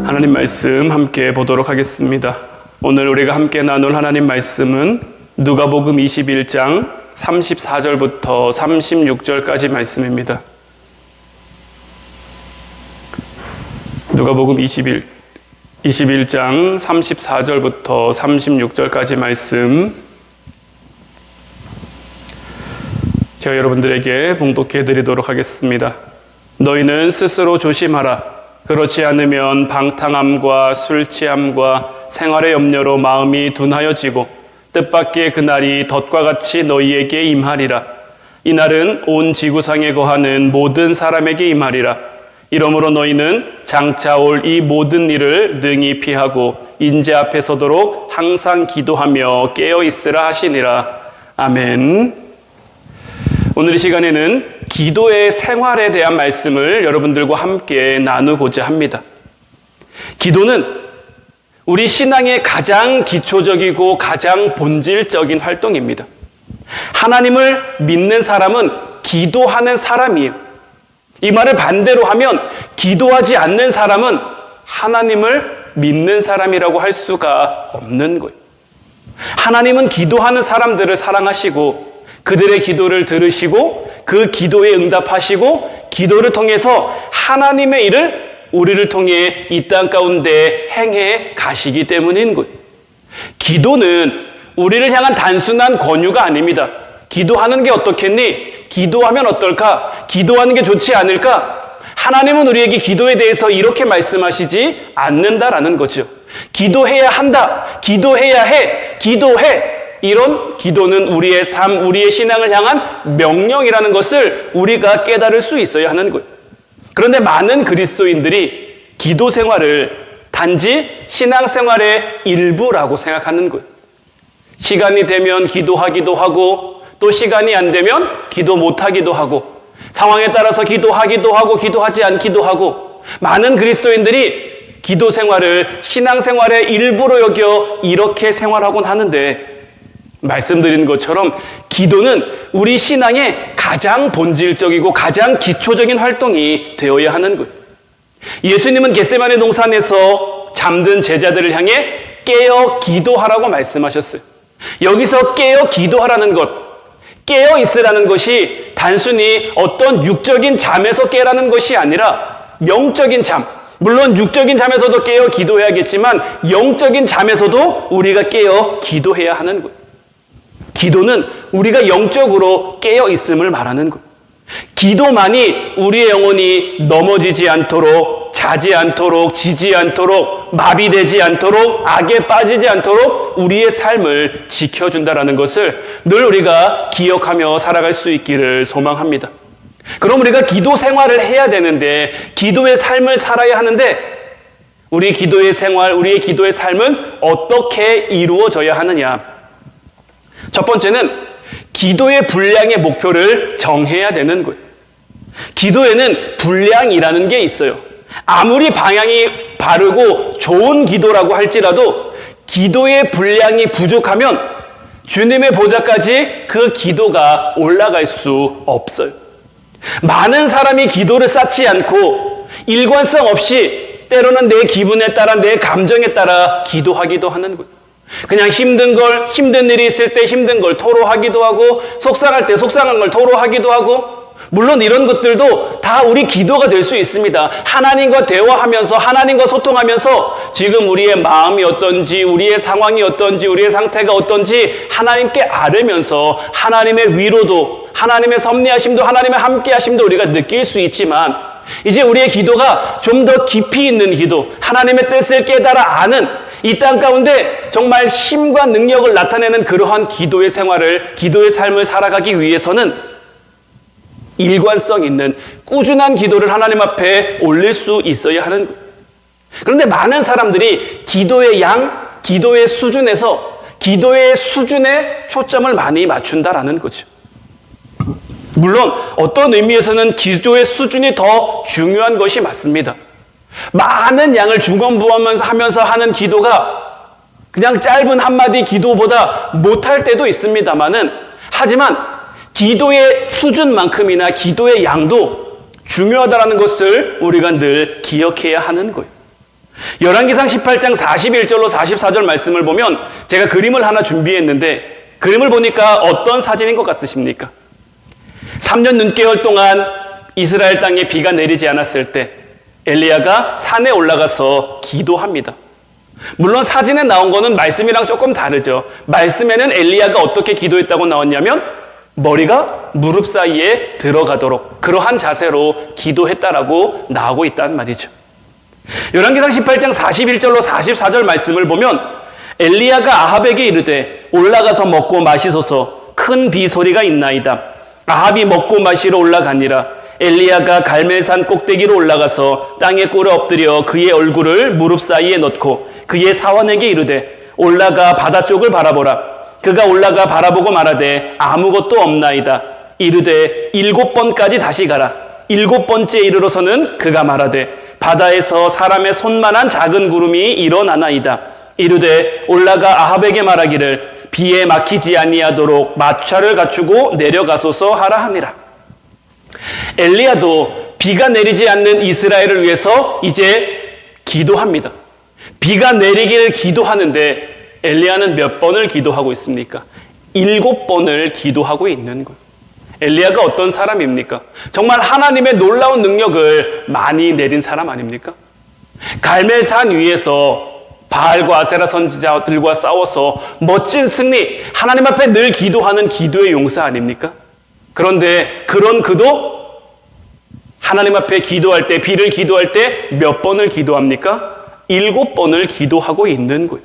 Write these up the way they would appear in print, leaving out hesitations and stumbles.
하나님 말씀 함께 보도록 하겠습니다. 오늘 우리가 함께 나눌 하나님 말씀은 누가복음 21장 34절부터 36절까지 말씀입니다. 누가복음 21장 34절부터 36절까지 말씀, 제가 여러분들에게 봉독해 드리도록 하겠습니다. 너희는 스스로 조심하라. 그렇지 않으면 방탕함과 술 취함과 생활의 염려로 마음이 둔하여지고 뜻밖의 그날이 덫과 같이 너희에게 임하리라. 이날은 온 지구상에 거하는 모든 사람에게 임하리라. 이러므로 너희는 장차 올 이 모든 일을 능히 피하고 인재 앞에 서도록 항상 기도하며 깨어 있으라 하시니라. 아멘. 오늘 이 시간에는 기도의 생활에 대한 말씀을 여러분들과 함께 나누고자 합니다. 기도는 우리 신앙의 가장 기초적이고 가장 본질적인 활동입니다. 하나님을 믿는 사람은 기도하는 사람이에요. 이 말을 반대로 하면 기도하지 않는 사람은 하나님을 믿는 사람이라고 할 수가 없는 거예요. 하나님은 기도하는 사람들을 사랑하시고 그들의 기도를 들으시고 그 기도에 응답하시고 기도를 통해서 하나님의 일을 우리를 통해 이 땅 가운데 행해 가시기 때문인 거예요. 기도는 우리를 향한 단순한 권유가 아닙니다. 기도하는 게 어떻겠니? 기도하면 어떨까? 기도하는 게 좋지 않을까? 하나님은 우리에게 기도에 대해서 이렇게 말씀하시지 않는다라는 거죠. 기도해야 한다. 기도해야 해. 기도해. 이런 기도는 우리의 삶, 우리의 신앙을 향한 명령이라는 것을 우리가 깨달을 수 있어야 하는 거예요. 그런데 많은 그리스도인들이 기도 생활을 단지 신앙생활의 일부라고 생각하는 거예요. 시간이 되면 기도하기도 하고 또 시간이 안 되면 기도 못하기도 하고 상황에 따라서 기도하기도 하고 기도하지 않기도 하고 많은 그리스도인들이 기도 생활을 신앙생활의 일부로 여겨 이렇게 생활하곤 하는데 말씀드린 것처럼 기도는 우리 신앙의 가장 본질적이고 가장 기초적인 활동이 되어야 하는 거예요. 예수님은 겟세마네 동산에서 잠든 제자들을 향해 깨어 기도하라고 말씀하셨어요. 여기서 깨어 기도하라는 것, 깨어 있으라는 것이 단순히 어떤 육적인 잠에서 깨라는 것이 아니라 영적인 잠, 물론 육적인 잠에서도 깨어 기도해야겠지만 영적인 잠에서도 우리가 깨어 기도해야 하는 거예요. 기도는 우리가 영적으로 깨어 있음을 말하는 거예요. 기도만이 우리의 영혼이 넘어지지 않도록, 자지 않도록, 지지 않도록, 마비되지 않도록, 악에 빠지지 않도록 우리의 삶을 지켜준다는 것을 늘 우리가 기억하며 살아갈 수 있기를 소망합니다. 그럼 우리가 기도 생활을 해야 되는데, 기도의 삶을 살아야 하는데, 우리 기도의 생활, 우리의 기도의 삶은 어떻게 이루어져야 하느냐? 첫 번째는 기도의 분량의 목표를 정해야 되는 거예요. 기도에는 분량이라는 게 있어요. 아무리 방향이 바르고 좋은 기도라고 할지라도 기도의 분량이 부족하면 주님의 보좌까지 그 기도가 올라갈 수 없어요. 많은 사람이 기도를 쌓지 않고 일관성 없이 때로는 내 기분에 따라 내 감정에 따라 기도하기도 하는 거예요. 그냥 힘든 일이 있을 때 힘든 걸 토로하기도 하고 속상할 때 속상한 걸 토로하기도 하고 물론 이런 것들도 다 우리 기도가 될 수 있습니다. 하나님과 대화하면서 하나님과 소통하면서 지금 우리의 마음이 어떤지 우리의 상황이 어떤지 우리의 상태가 어떤지 하나님께 아뢰면서 하나님의 위로도 하나님의 섭리하심도 하나님의 함께하심도 우리가 느낄 수 있지만 이제 우리의 기도가 좀 더 깊이 있는 기도 하나님의 뜻을 깨달아 아는 이 땅 가운데 정말 힘과 능력을 나타내는 그러한 기도의 생활을, 기도의 삶을 살아가기 위해서는 일관성 있는 꾸준한 기도를 하나님 앞에 올릴 수 있어야 하는 거예요. 그런데 많은 사람들이 기도의 양, 기도의 수준에서 기도의 수준에 초점을 많이 맞춘다라는 거죠. 물론 어떤 의미에서는 기도의 수준이 더 중요한 것이 맞습니다. 많은 양을 중언부언하면서 하는 기도가 그냥 짧은 한마디 기도보다 못할 때도 있습니다만은 하지만 기도의 수준만큼이나 기도의 양도 중요하다는 것을 우리가 늘 기억해야 하는 거예요. 열왕기상 18장 41절로 44절 말씀을 보면 제가 그림을 하나 준비했는데 그림을 보니까 어떤 사진인 것 같으십니까? 3년 눈개월 동안 이스라엘 땅에 비가 내리지 않았을 때 엘리야가 산에 올라가서 기도합니다. 물론 사진에 나온 거는 말씀이랑 조금 다르죠. 말씀에는 엘리야가 어떻게 기도했다고 나왔냐면 머리가 무릎 사이에 들어가도록 그러한 자세로 기도했다라고 나오고 있다는 말이죠. 열왕기상 18장 41절로 44절 말씀을 보면 엘리야가 아합에게 이르되 올라가서 먹고 마시소서 큰 비 소리가 있나이다. 아합이 먹고 마시러 올라가니라. 엘리야가 갈멜산 꼭대기로 올라가서 땅에 꿇어 엎드려 그의 얼굴을 무릎 사이에 넣고 그의 사원에게 이르되 올라가 바다 쪽을 바라보라. 그가 올라가 바라보고 말하되 아무것도 없나이다. 이르되 7번까지 다시 가라. 7번째 이르러서는 그가 말하되 바다에서 사람의 손만한 작은 구름이 일어나나이다. 이르되 올라가 아합에게 말하기를 비에 막히지 아니하도록 마차를 갖추고 내려가소서 하라 하니라. 엘리야도 비가 내리지 않는 이스라엘을 위해서 이제 기도합니다. 비가 내리기를 기도하는데 엘리야는 몇 번을 기도하고 있습니까? 7번을 기도하고 있는 거예요. 엘리야가 어떤 사람입니까? 정말 하나님의 놀라운 능력을 많이 내린 사람 아닙니까? 갈멜산 위에서 바알과 아세라 선지자들과 싸워서 멋진 승리, 하나님 앞에 늘 기도하는 기도의 용사 아닙니까? 그런데 그런 그도 하나님 앞에 기도할 때, 비를 기도할 때 몇 번을 기도합니까? 7번을 기도하고 있는 거예요.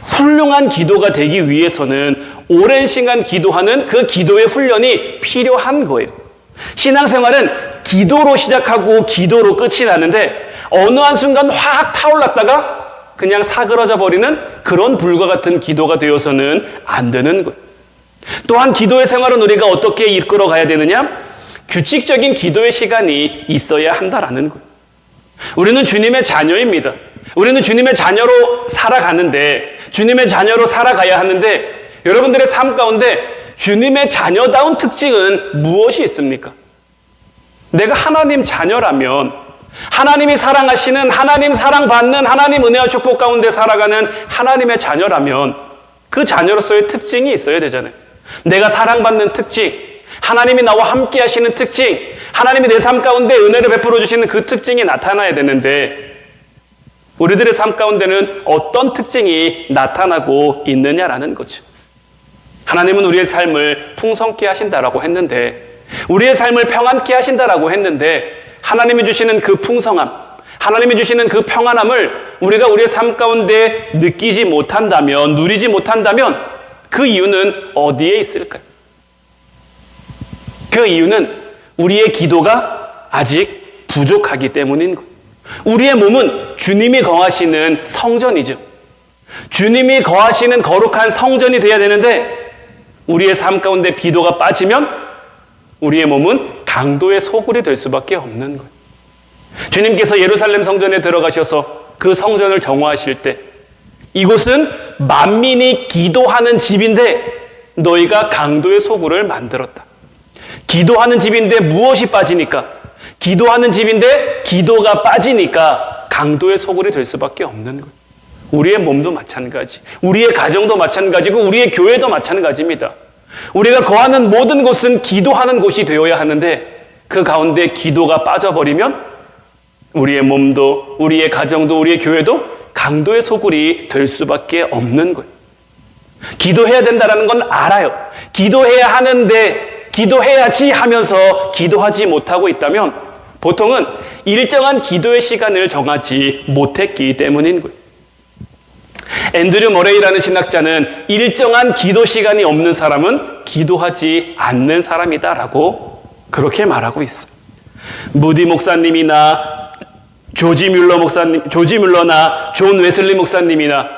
훌륭한 기도가 되기 위해서는 오랜 시간 기도하는 그 기도의 훈련이 필요한 거예요. 신앙생활은 기도로 시작하고 기도로 끝이 나는데 어느 한순간 확 타올랐다가 그냥 사그러져 버리는 그런 불과 같은 기도가 되어서는 안 되는 거예요. 또한 기도의 생활은 우리가 어떻게 이끌어 가야 되느냐? 규칙적인 기도의 시간이 있어야 한다라는 거예요. 우리는 주님의 자녀입니다. 우리는 주님의 자녀로 살아가는데, 주님의 자녀로 살아가야 하는데, 여러분들의 삶 가운데 주님의 자녀다운 특징은 무엇이 있습니까? 내가 하나님 자녀라면, 하나님이 사랑하시는, 하나님 사랑받는, 하나님 은혜와 축복 가운데 살아가는 하나님의 자녀라면 그 자녀로서의 특징이 있어야 되잖아요. 내가 사랑받는 특징, 하나님이 나와 함께 하시는 특징, 하나님이 내 삶 가운데 은혜를 베풀어 주시는 그 특징이 나타나야 되는데 우리들의 삶 가운데는 어떤 특징이 나타나고 있느냐라는 거죠. 하나님은 우리의 삶을 풍성케 하신다라고 했는데, 우리의 삶을 평안케 하신다라고 했는데, 하나님이 주시는 그 풍성함, 하나님이 주시는 그 평안함을 우리가 우리의 삶 가운데 느끼지 못한다면, 누리지 못한다면 그 이유는 어디에 있을까요? 그 이유는 우리의 기도가 아직 부족하기 때문인 거예요. 우리의 몸은 주님이 거하시는 성전이죠. 주님이 거하시는 거룩한 성전이 되어야 되는데 우리의 삶 가운데 기도가 빠지면 우리의 몸은 강도의 소굴이 될 수밖에 없는 거예요. 주님께서 예루살렘 성전에 들어가셔서 그 성전을 정화하실 때 이곳은 만민이 기도하는 집인데 너희가 강도의 소굴을 만들었다. 기도하는 집인데 무엇이 빠지니까? 기도하는 집인데 기도가 빠지니까 강도의 소굴이 될 수밖에 없는 거예요. 우리의 몸도 마찬가지, 우리의 가정도 마찬가지고 우리의 교회도 마찬가지입니다. 우리가 거하는 모든 곳은 기도하는 곳이 되어야 하는데 그 가운데 기도가 빠져버리면 우리의 몸도 우리의 가정도 우리의 교회도 강도의 소굴이 될 수밖에 없는 거예요. 기도해야 된다는 건 알아요. 기도해야 하는데 기도해야지 하면서 기도하지 못하고 있다면 보통은 일정한 기도의 시간을 정하지 못했기 때문인 거예요. 앤드류 머레이라는 신학자는 일정한 기도 시간이 없는 사람은 기도하지 않는 사람이다라고 그렇게 말하고 있어요. 무디 목사님이나 조지 뮬러나 존 웨슬리 목사님이나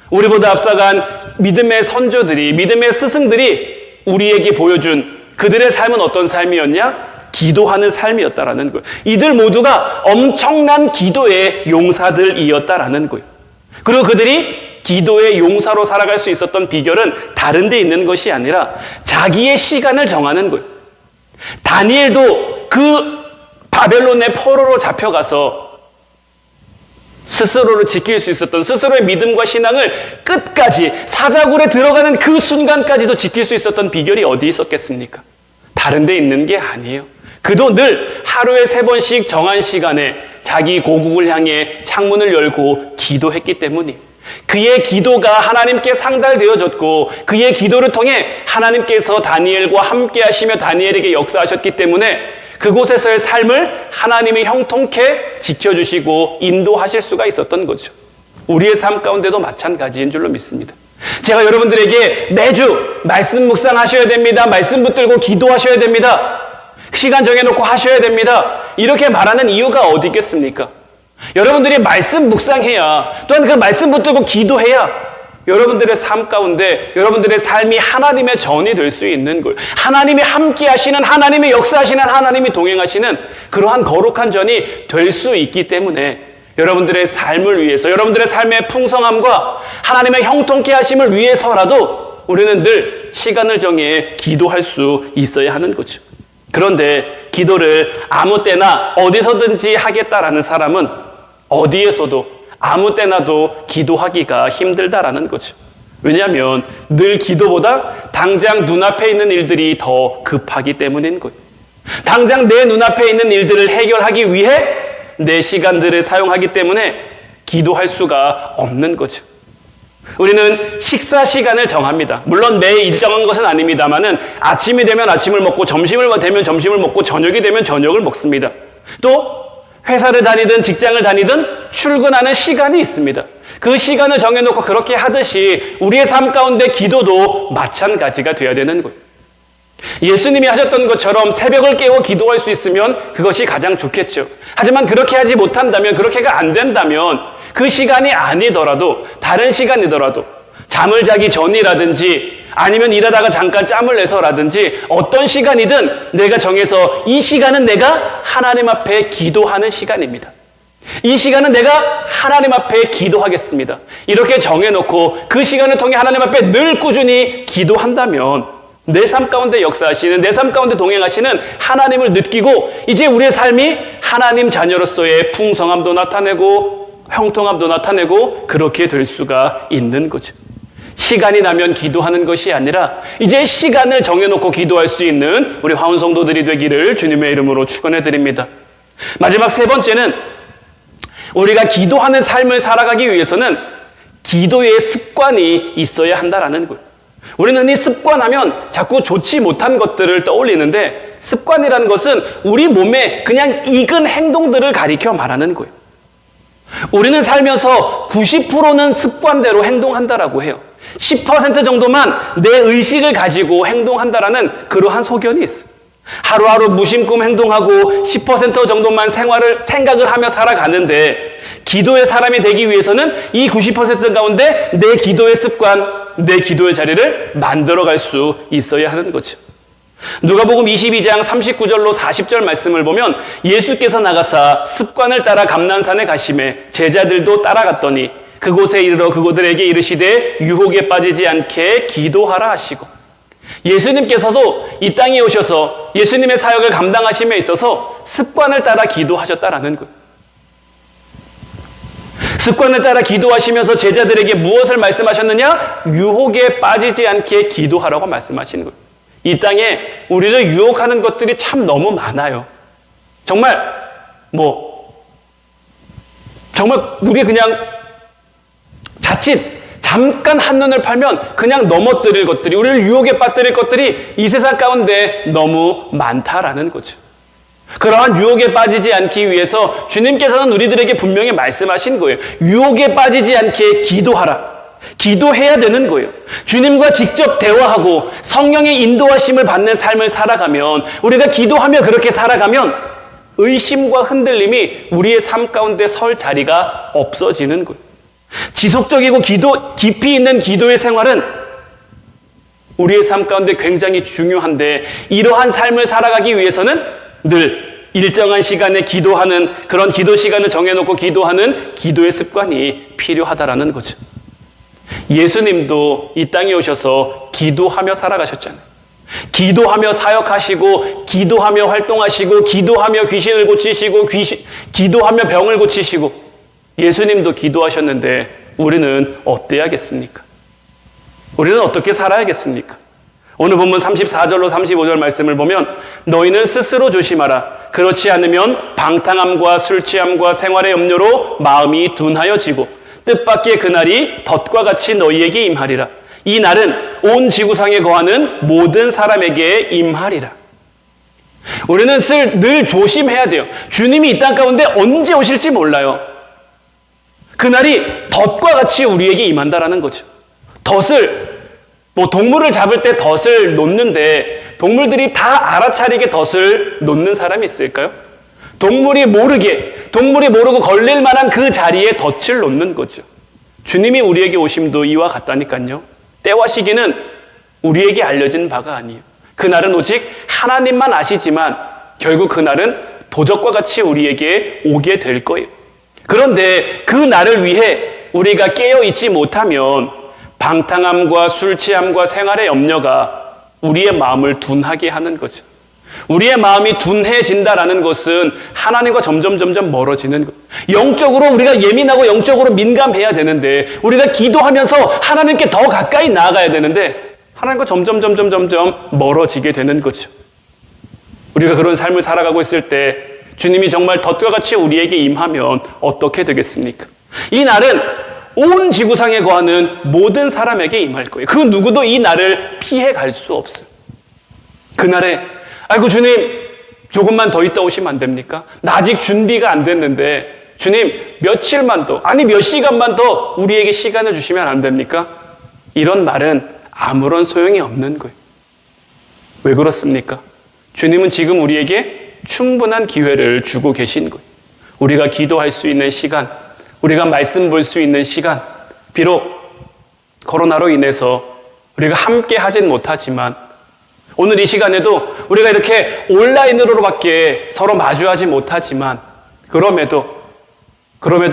우리보다 앞서간 믿음의 선조들이, 믿음의 스승들이 우리에게 보여준 그들의 삶은 어떤 삶이었냐? 기도하는 삶이었다라는 거예요. 이들 모두가 엄청난 기도의 용사들이었다라는 거예요. 그리고 그들이 기도의 용사로 살아갈 수 있었던 비결은 다른 데 있는 것이 아니라 자기의 시간을 정하는 거예요. 다니엘도 그 바벨론의 포로로 잡혀가서 스스로를 지킬 수 있었던 스스로의 믿음과 신앙을 끝까지 사자굴에 들어가는 그 순간까지도 지킬 수 있었던 비결이 어디 있었겠습니까? 다른 데 있는 게 아니에요. 그도 늘 하루에 3번씩 정한 시간에 자기 고국을 향해 창문을 열고 기도했기 때문이에요. 그의 기도가 하나님께 상달되어졌고 그의 기도를 통해 하나님께서 다니엘과 함께 하시며 다니엘에게 역사하셨기 때문에 그곳에서의 삶을 하나님이 형통케 지켜주시고 인도하실 수가 있었던 거죠. 우리의 삶 가운데도 마찬가지인 줄로 믿습니다. 제가 여러분들에게 매주 말씀 묵상하셔야 됩니다. 말씀 붙들고 기도하셔야 됩니다. 시간 정해놓고 하셔야 됩니다. 이렇게 말하는 이유가 어디 있겠습니까? 여러분들이 말씀 묵상해야, 또한 그 말씀 붙들고 기도해야 여러분들의 삶 가운데 여러분들의 삶이 하나님의 전이 될 수 있는 걸, 하나님이 함께 하시는, 하나님이 역사하시는, 하나님이 동행하시는 그러한 거룩한 전이 될 수 있기 때문에 여러분들의 삶을 위해서, 여러분들의 삶의 풍성함과 하나님의 형통케 하심을 위해서라도 우리는 늘 시간을 정해 기도할 수 있어야 하는 거죠. 그런데 기도를 아무 때나 어디서든지 하겠다라는 사람은 어디에서도 아무 때나도 기도하기가 힘들다라는 거죠. 왜냐하면 늘 기도보다 당장 눈앞에 있는 일들이 더 급하기 때문인 거예요. 당장 내 눈앞에 있는 일들을 해결하기 위해 내 시간들을 사용하기 때문에 기도할 수가 없는 거죠. 우리는 식사 시간을 정합니다. 물론 매일 일정한 것은 아닙니다만은 아침이 되면 아침을 먹고 점심을 되면 점심을 먹고 저녁이 되면 저녁을 먹습니다. 또 회사를 다니든 직장을 다니든 출근하는 시간이 있습니다. 그 시간을 정해놓고 그렇게 하듯이 우리의 삶 가운데 기도도 마찬가지가 되어야 되는 거예요. 예수님이 하셨던 것처럼 새벽을 깨워 기도할 수 있으면 그것이 가장 좋겠죠. 하지만 그렇게 하지 못한다면, 그렇게가 안 된다면 그 시간이 아니더라도 다른 시간이더라도 잠을 자기 전이라든지 아니면 일하다가 잠깐 짬을 내서라든지 어떤 시간이든 내가 정해서 이 시간은 내가 하나님 앞에 기도하는 시간입니다. 이 시간은 내가 하나님 앞에 기도하겠습니다. 이렇게 정해놓고 그 시간을 통해 하나님 앞에 늘 꾸준히 기도한다면 내 삶 가운데 역사하시는, 내 삶 가운데 동행하시는 하나님을 느끼고 이제 우리의 삶이 하나님 자녀로서의 풍성함도 나타내고 형통함도 나타내고 그렇게 될 수가 있는 거죠. 시간이 나면 기도하는 것이 아니라 이제 시간을 정해놓고 기도할 수 있는 우리 화운 성도들이 되기를 주님의 이름으로 축원해 드립니다. 마지막 3번째는 우리가 기도하는 삶을 살아가기 위해서는 기도의 습관이 있어야 한다라는 거예요. 우리는 이 습관하면 자꾸 좋지 못한 것들을 떠올리는데 습관이라는 것은 우리 몸에 그냥 익은 행동들을 가리켜 말하는 거예요. 우리는 살면서 90%는 습관대로 행동한다라고 해요. 10% 정도만 내 의식을 가지고 행동한다라는 그러한 소견이 있어요. 하루하루 무심코 행동하고 10% 정도만 생각을 하며 살아가는데 기도의 사람이 되기 위해서는 이 90% 가운데 내 기도의 습관, 내 기도의 자리를 만들어갈 수 있어야 하는 거죠. 누가복음 22장 39절로 40절 말씀을 보면 예수께서 나가사 습관을 따라 감난산에 가심에 제자들도 따라갔더니 그곳에 이르러 그들에게 이르시되 유혹에 빠지지 않게 기도하라 하시고, 예수님께서도 이 땅에 오셔서 예수님의 사역을 감당하심에 있어서 습관을 따라 기도하셨다라는 거예요. 습관을 따라 기도하시면서 제자들에게 무엇을 말씀하셨느냐? 유혹에 빠지지 않게 기도하라고 말씀하시는 거예요. 이 땅에 우리를 유혹하는 것들이 참 너무 많아요. 정말 우리 그냥 자칫 잠깐 한눈을 팔면 그냥 넘어뜨릴 것들이, 우리를 유혹에 빠뜨릴 것들이 이 세상 가운데 너무 많다라는 거죠. 그러한 유혹에 빠지지 않기 위해서 주님께서는 우리들에게 분명히 말씀하신 거예요. 유혹에 빠지지 않게 기도하라. 기도해야 되는 거예요. 주님과 직접 대화하고 성령의 인도하심을 받는 삶을 살아가면, 우리가 기도하며 그렇게 살아가면 의심과 흔들림이 우리의 삶 가운데 설 자리가 없어지는 거예요. 지속적이고 깊이 있는 기도의 생활은 우리의 삶 가운데 굉장히 중요한데, 이러한 삶을 살아가기 위해서는 늘 일정한 시간에 기도하는, 그런 기도 시간을 정해놓고 기도하는 기도의 습관이 필요하다라는 거죠. 예수님도 이 땅에 오셔서 기도하며 살아가셨잖아요. 기도하며 사역하시고, 기도하며 활동하시고, 기도하며 귀신을 고치시고, 기도하며 병을 고치시고, 예수님도 기도하셨는데 우리는 어때야겠습니까? 우리는 어떻게 살아야겠습니까? 오늘 본문 34절로 35절 말씀을 보면 너희는 스스로 조심하라. 그렇지 않으면 방탕함과 술취함과 생활의 염려로 마음이 둔하여지고 뜻밖의 그날이 덫과 같이 너희에게 임하리라. 이 날은 온 지구상에 거하는 모든 사람에게 임하리라. 우리는 늘 조심해야 돼요. 주님이 이 땅 가운데 언제 오실지 몰라요. 그날이 덫과 같이 우리에게 임한다라는 거죠. 덫을 동물을 잡을 때 덫을 놓는데 동물들이 다 알아차리게 덫을 놓는 사람이 있을까요? 동물이 모르고 걸릴 만한 그 자리에 덫을 놓는 거죠. 주님이 우리에게 오심도 이와 같다니까요. 때와 시기는 우리에게 알려진 바가 아니에요. 그날은 오직 하나님만 아시지만 결국 그날은 도적과 같이 우리에게 오게 될 거예요. 그런데 그 날을 위해 우리가 깨어있지 못하면 방탕함과 술 취함과 생활의 염려가 우리의 마음을 둔하게 하는 거죠. 우리의 마음이 둔해진다라는 것은 하나님과 점점 멀어지는 것. 영적으로 우리가 예민하고 영적으로 민감해야 되는데 우리가 기도하면서 하나님께 더 가까이 나아가야 되는데 하나님과 점점 멀어지게 되는 거죠. 우리가 그런 삶을 살아가고 있을 때 주님이 정말 덫과 같이 우리에게 임하면 어떻게 되겠습니까? 이 날은 온 지구상에 거하는 모든 사람에게 임할 거예요. 그 누구도 이 날을 피해 갈 수 없어요. 그날에 아이고 주님 조금만 더 있다 오시면 안 됩니까? 나 아직 준비가 안 됐는데 주님 며칠만 더 아니 몇 시간만 더 우리에게 시간을 주시면 안 됩니까? 이런 말은 아무런 소용이 없는 거예요. 왜 그렇습니까? 주님은 지금 우리에게 충분한 기회를 주고 계신 거예요. 우리가 기도할 수 있는 시간, 우리가 말씀 볼 수 있는 시간, 비록 코로나로 인해서 우리가 함께 하진 못하지만 오늘 이 시간에도 우리가 이렇게 온라인으로밖에 서로 마주하지 못하지만 그럼에도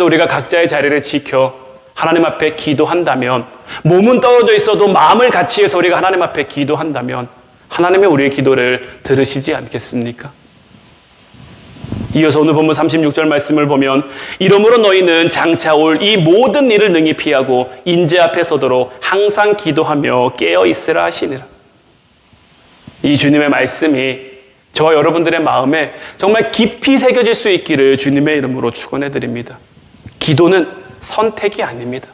우리가 각자의 자리를 지켜 하나님 앞에 기도한다면 몸은 떨어져 있어도 마음을 같이 해서 우리가 하나님 앞에 기도한다면 하나님이 우리의 기도를 들으시지 않겠습니까? 이어서 오늘 본문 36절 말씀을 보면 이러므로 너희는 장차 올 이 모든 일을 능히 피하고 인재 앞에 서도록 항상 기도하며 깨어 있으라 하시니라. 이 주님의 말씀이 저와 여러분들의 마음에 정말 깊이 새겨질 수 있기를 주님의 이름으로 축원해 드립니다. 기도는 선택이 아닙니다.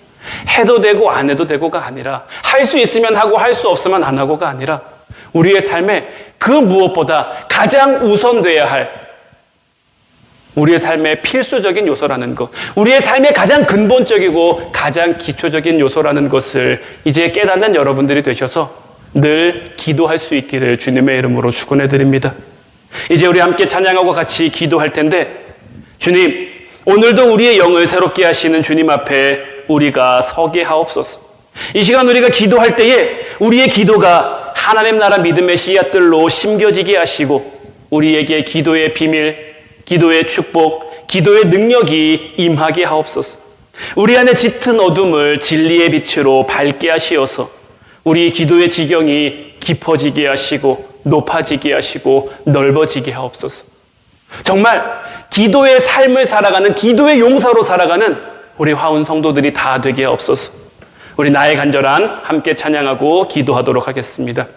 해도 되고 안 해도 되고가 아니라 할 수 있으면 하고 할 수 없으면 안 하고가 아니라 우리의 삶에 그 무엇보다 가장 우선돼야 할 우리의 삶의 필수적인 요소라는 것, 우리의 삶의 가장 근본적이고 가장 기초적인 요소라는 것을 이제 깨닫는 여러분들이 되셔서 늘 기도할 수 있기를 주님의 이름으로 축원해 드립니다. 이제 우리 함께 찬양하고 같이 기도할 텐데 주님, 오늘도 우리의 영을 새롭게 하시는 주님 앞에 우리가 서게 하옵소서. 이 시간 우리가 기도할 때에 우리의 기도가 하나님 나라 믿음의 씨앗들로 심겨지게 하시고 우리에게 기도의 비밀, 기도의 축복, 기도의 능력이 임하게 하옵소서. 우리 안에 짙은 어둠을 진리의 빛으로 밝게 하시어서 우리 기도의 지경이 깊어지게 하시고 높아지게 하시고 넓어지게 하옵소서. 정말 기도의 삶을 살아가는 기도의 용사로 살아가는 우리 화운 성도들이 다 되게 하옵소서. 우리 나의 간절한 함께 찬양하고 기도하도록 하겠습니다.